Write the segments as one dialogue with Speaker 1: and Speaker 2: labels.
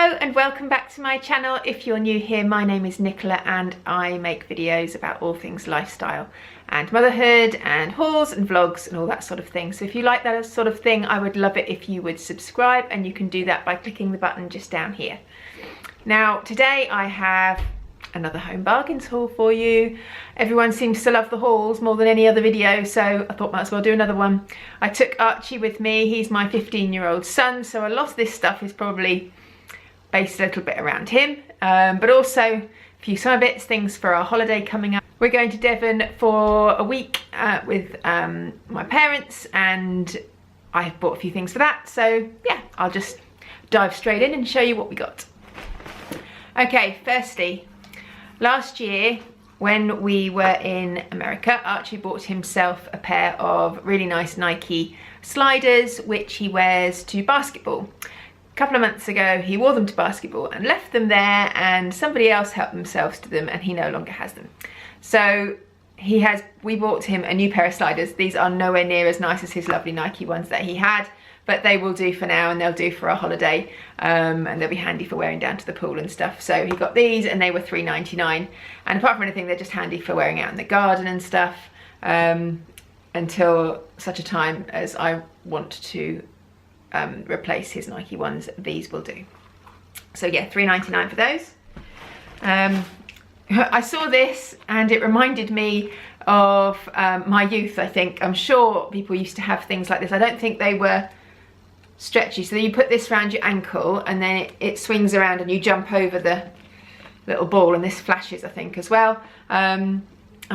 Speaker 1: Hello and welcome back to my channel. If you're new here, my name is Nicola and I make videos about all things lifestyle and motherhood and hauls and vlogs and all that sort of thing. So if you like that sort of thing, I would love it if you would subscribe, and you can do that by clicking the button just down here. Now today I have another Home Bargains haul for you. Everyone seems to love the hauls more than any other video, so I thought might as well do another one. I took Archie with me. He's my 15-year-old son, so a lot of this stuff is probably based a little bit around him, but also a few summer bits, things for our holiday coming up. We're going to Devon for a week with my parents, and I've bought a few things for that, so yeah, I'll just dive straight in and show you what we got. Okay, firstly, last year when we were in America, Archie bought himself a pair of really nice Nike sliders which he wears to basketball. A couple of months ago he wore them to basketball and left them there, and somebody else helped themselves to them and he no longer has them. So we bought him a new pair of sliders. These are nowhere near as nice as his lovely Nike ones that he had, but they will do for now and they'll do for our holiday, and they'll be handy for wearing down to the pool and stuff. So he got these and they were $3.99, and apart from anything, they're just handy for wearing out in the garden and stuff, until such a time as I want to replace his Nike ones. These will do. So yeah, $3.99 for those. I saw this and it reminded me of my youth, I think. I'm sure people used to have things like this. I don't think they were stretchy, so you put this around your ankle and then it swings around and you jump over the little ball, and this flashes, I think, as well. I'm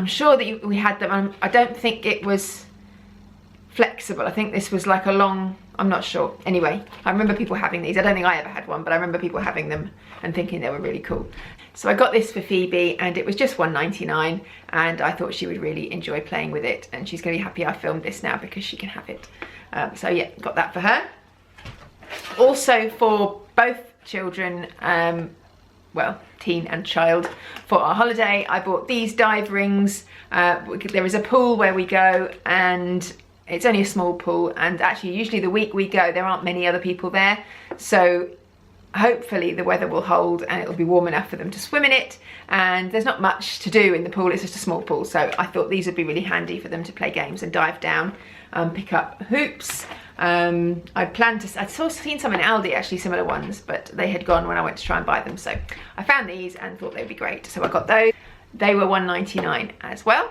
Speaker 1: sure that we had them. I don't think it was flexible. I think this was like a long, I'm not sure. Anyway, I remember people having these. I don't think I ever had one, but I remember people having them and thinking they were really cool. So I got this for Phoebe and it was just $1.99, and I thought she would really enjoy playing with it, and she's going to be happy I filmed this now because she can have it. So yeah, got that for her. Also for both children, well, teen and child, for our holiday, I bought these dive rings. There is a pool where we go, and it's only a small pool, and actually usually the week we go there aren't many other people there, so hopefully the weather will hold and it'll be warm enough for them to swim in it, and there's not much to do in the pool. It's just a small pool, so I thought these would be really handy for them to play games and dive down, pick up hoops. I'd seen some in Aldi, actually, similar ones, but they had gone when I went to try and buy them, so I found these and thought they'd be great, so I got those. They were $1.99 as well.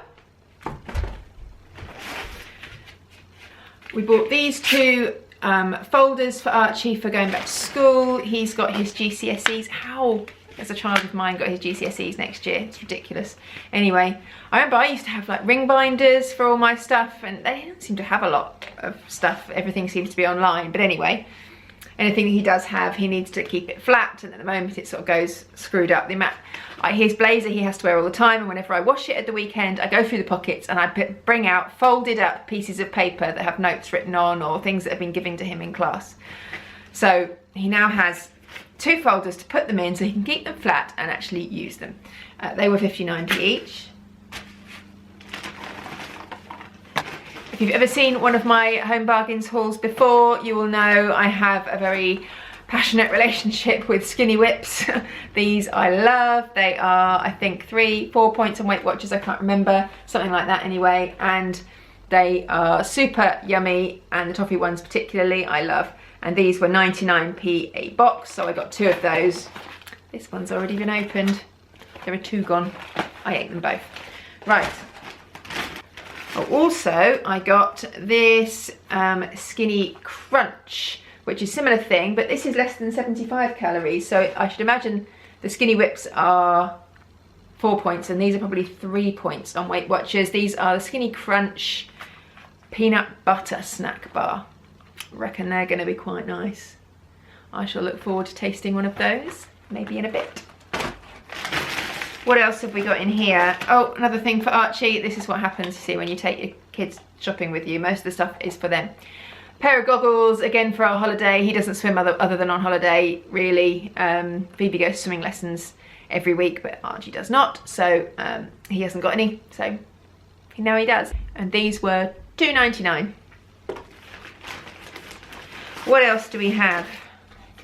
Speaker 1: We bought these two folders for Archie for going back to school. He's got his GCSEs. How has a child of mine got his GCSEs next year? It's ridiculous. Anyway, I remember I used to have like ring binders for all my stuff, and they don't seem to have a lot of stuff. Everything seems to be online, but anyway, anything that he does have, he needs to keep it flat, and at the moment it sort of goes screwed up. His blazer he has to wear all the time, and whenever I wash it at the weekend, I go through the pockets and I bring out folded up pieces of paper that have notes written on or things that have been given to him in class. So he now has two folders to put them in so he can keep them flat and actually use them. They were 59p each. If you've ever seen one of my Home Bargains hauls before, you will know I have a very passionate relationship with skinny whips. These I love. They are, I think, 3-4 points on Weight Watchers, I can't remember, something like that anyway, and they are super yummy, and the toffee ones particularly I love. And these were 99p a box, so I got two of those. This one's already been opened. There are two gone. I ate them both. Right. Oh, also, I got this Skinny Crunch, which is a similar thing, but this is less than 75 calories. So I should imagine the Skinny Whips are 4 points, and these are probably 3 points on Weight Watchers. These are the Skinny Crunch Peanut Butter Snack Bar. I reckon they're going to be quite nice. I shall look forward to tasting one of those, maybe in a bit. What else have we got in here? Oh, another thing for Archie. This is what happens, see, when you take your kids shopping with you. Most of the stuff is for them. Pair of goggles, again for our holiday. He doesn't swim other than on holiday, really. Phoebe goes to swimming lessons every week, but Archie does not, so he hasn't got any, so now he does. And these were $2.99. What else do we have?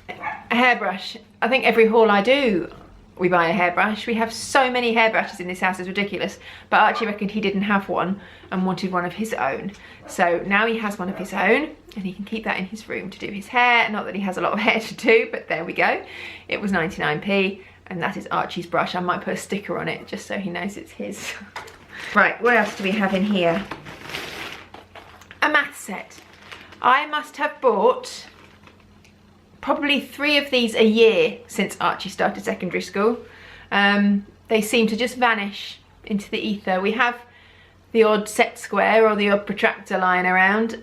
Speaker 1: A hairbrush. I think every haul I do, we buy a hairbrush. We have so many hairbrushes in this house, it's ridiculous. But Archie reckoned he didn't have one and wanted one of his own. So now he has one of his own and he can keep that in his room to do his hair. Not that he has a lot of hair to do, but there we go. It was 99p and that is Archie's brush. I might put a sticker on it just so he knows it's his. Right, what else do we have in here? A math set. I must have bought probably 3 of these a year since Archie started secondary school. They seem to just vanish into the ether. We have the odd set square or the odd protractor lying around,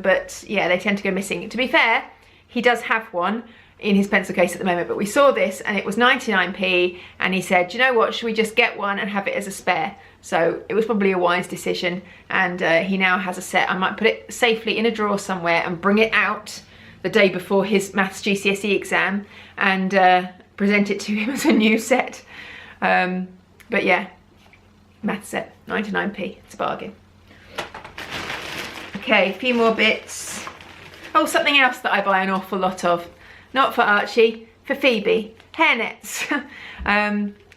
Speaker 1: but yeah, they tend to go missing. To be fair, he does have one in his pencil case at the moment, but we saw this and it was 99p and he said, you know what, should we just get one and have it as a spare? So it was probably a wise decision, and he now has a set. I might put it safely in a drawer somewhere and bring it out the day before his maths GCSE exam and present it to him as a new set. But yeah, math set, 99p, it's a bargain. Okay, a few more bits. Oh, something else that I buy an awful lot of. Not for Archie, for Phoebe, hair nets.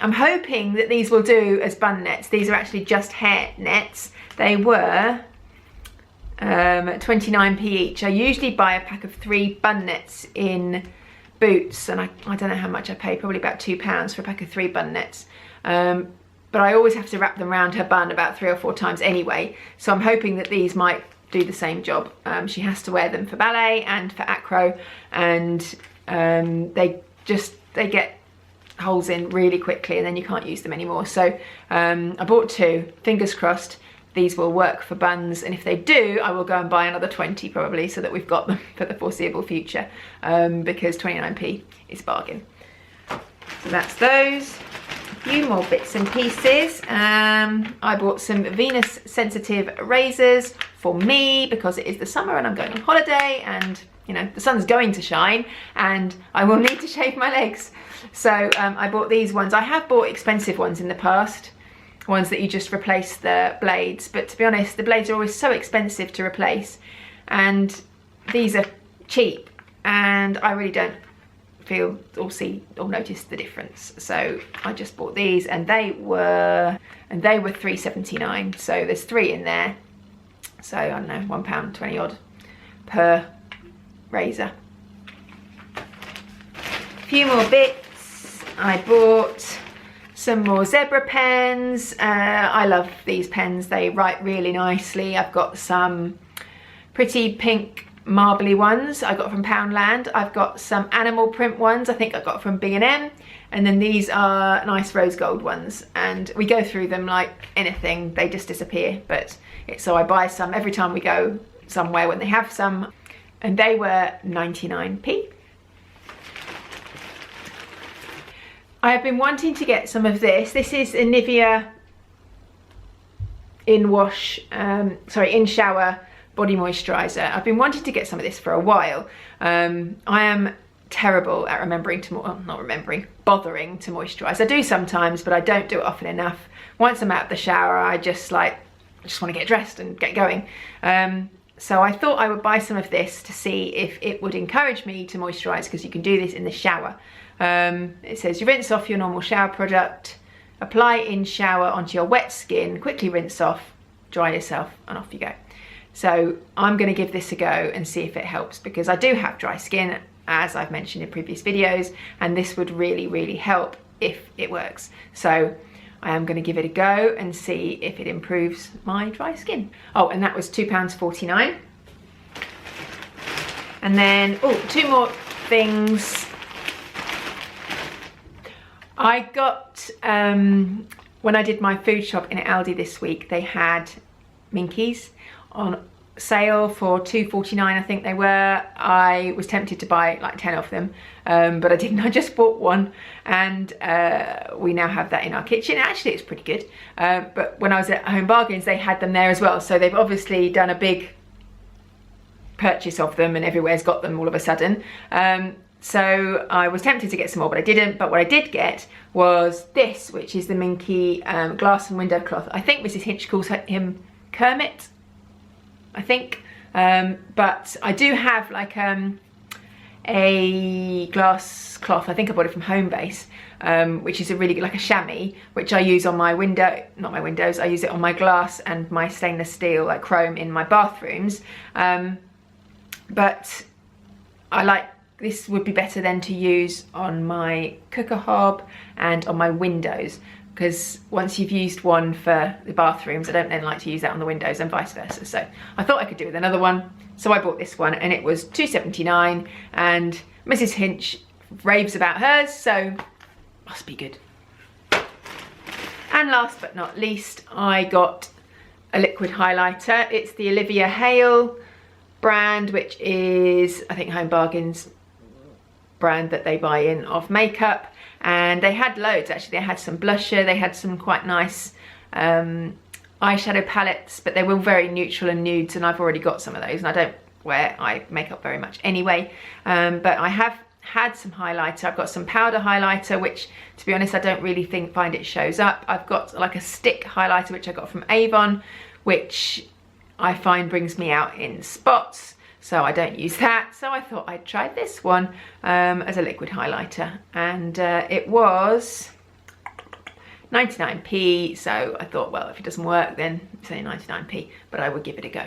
Speaker 1: I'm hoping that these will do as bun nets. These are actually just hair nets. They were 29p each. I usually buy a pack of 3 bun nets in Boots, and I don't know how much I pay, probably about £2 for a pack of 3 bun nets. But I always have to wrap them around her bun about 3 or 4 times anyway, so I'm hoping that these might do the same job. She has to wear them for ballet and for acro, and they get holes in really quickly and then you can't use them anymore. So I bought 2, fingers crossed these will work for buns, and if they do I will go and buy another 20 probably, so that we've got them for the foreseeable future, because 29p is a bargain. So that's those. A few more bits and pieces. I bought some Venus sensitive razors for me because it is the summer and I'm going on holiday, and you know, the sun's going to shine and I will need to shave my legs. So I bought these ones. I have bought expensive ones in the past, ones that you just replace the blades, but to be honest, the blades are always so expensive to replace, and these are cheap, and I really don't feel or see or notice the difference. So I just bought these, and they were £3.79. So there's 3 in there. So I don't know, £1.20 odd per razor. A few more bits. I bought some more zebra pens. I love these pens, they write really nicely. I've got some pretty pink marbly ones I got from Poundland. I've got some animal print ones I think I got from B&M, and then these are nice rose gold ones, and we go through them like anything, they just disappear, but so I buy some every time we go somewhere when they have some, and they were 99p. I have been wanting to get some of this. This is a Nivea in shower body moisturiser. I've been wanting to get some of this for a while. I am terrible at bothering to moisturise. I do sometimes, but I don't do it often enough. Once I'm out of the shower, I just want to get dressed and get going. So I thought I would buy some of this to see if it would encourage me to moisturise, because you can do this in the shower. It says you rinse off your normal shower product, apply in shower onto your wet skin, quickly rinse off, dry yourself, and off you go. So I'm going to give this a go and see if it helps, because I do have dry skin, as I've mentioned in previous videos, and this would really, really help if it works. So I am going to give it a go and see if it improves my dry skin. Oh, and that was £2.49. And then, oh, 2 more things. I got, when I did my food shop in Aldi this week, they had Minkies on sale for £2.49, I think they were. I was tempted to buy like 10 of them, but I didn't. I just bought 1, and we now have that in our kitchen. Actually, it's pretty good, but when I was at Home Bargains, they had them there as well, so they've obviously done a big purchase of them and everywhere's got them all of a sudden. So I was tempted to get some more, but I didn't. But what I did get was this, which is the Minky glass and window cloth. I think Mrs. Hinch calls him Kermit, I think. But I do have like a a glass cloth. I think I bought it from Homebase, which is a really good, like a chamois, which I use on my window, not my windows, I use it on my glass and my stainless steel, like chrome, in my bathrooms. But I like, this would be better than to use on my cooker hob and on my windows, because once you've used one for the bathrooms, I don't then like to use that on the windows, and vice versa. So I thought I could do with another one, so I bought this one, and it was £2.79, and Mrs. Hinch raves about hers, so must be good. And last but not least, I got a liquid highlighter. It's the Olivia Hale brand, which is, I think, Home Bargains brand that they buy in of makeup. And they had loads, actually. They had some blusher, they had some quite nice eyeshadow palettes, but they were very neutral and nudes, and I've already got some of those, and I don't wear eye makeup very much anyway. But I have had some highlighter. I've got some powder highlighter, which, to be honest, I don't really find it shows up. I've got like a stick highlighter, which I got from Avon, which I find brings me out in spots, so I don't use that. So I thought I'd try this one as a liquid highlighter, and it was 99p, so I thought, well, if it doesn't work, then it's only 99p, but I would give it a go.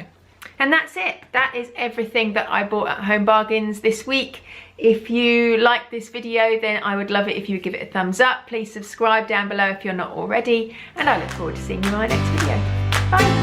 Speaker 1: And that's it. That is everything that I bought at Home Bargains this week. If you like this video, then I would love it if you would give it a thumbs up. Please subscribe down below if you're not already, and I look forward to seeing you in my next video. Bye.